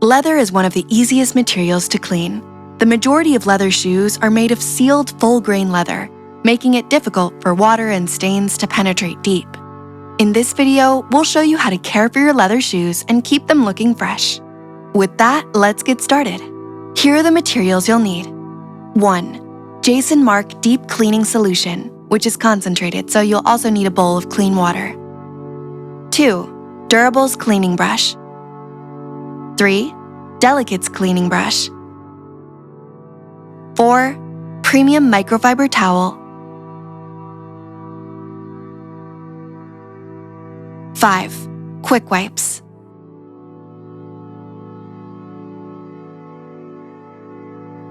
Leather is one of the easiest materials to clean. The majority of leather shoes are made of sealed full-grain leather, making it difficult for water and stains to penetrate deep. In this video, we'll show you how to care for your leather shoes and keep them looking fresh. With that, let's get started. Here are the materials you'll need. 1. Markk Deep Cleaning Solution, which is concentrated, so you'll also need a bowl of clean water. 2. Durables Cleaning Brush. 3. Delicates Cleaning Brush. 4. Premium Microfiber Towel. 5. Quick Wipes.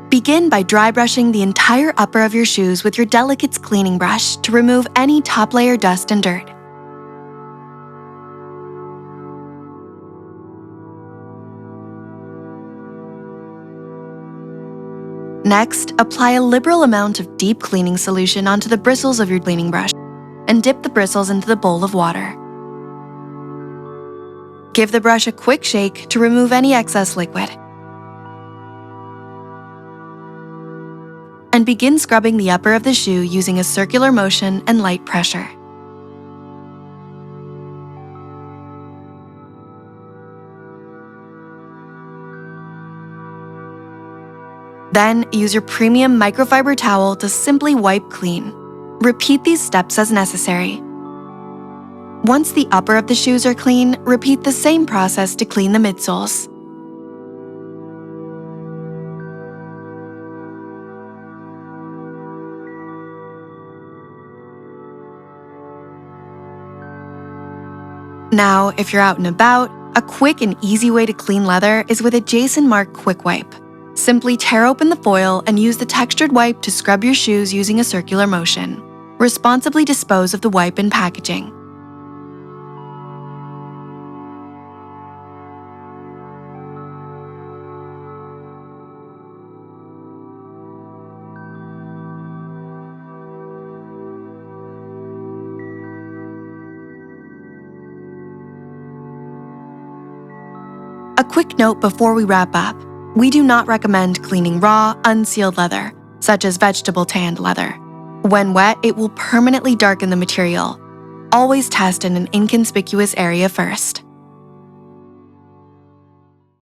Begin by dry brushing the entire upper of your shoes with your Delicates cleaning brush to remove any top layer dust and dirt. Next, apply a liberal amount of deep cleaning solution onto the bristles of your cleaning brush and dip the bristles into the bowl of water. Give the brush a quick shake to remove any excess liquid. And begin scrubbing the upper of the shoe using a circular motion and light pressure. Then, use your premium microfiber towel to simply wipe clean. Repeat these steps as necessary. Once the upper of the shoes are clean, repeat the same process to clean the midsoles. Now, if you're out and about, a quick and easy way to clean leather is with a Markk Quick Wipe. Simply tear open the foil and use the textured wipe to scrub your shoes using a circular motion. Responsibly dispose of the wipe in packaging. A quick note before we wrap up. We do not recommend cleaning raw, unsealed leather, such as vegetable tanned leather. When wet, it will permanently darken the material. Always test in an inconspicuous area first.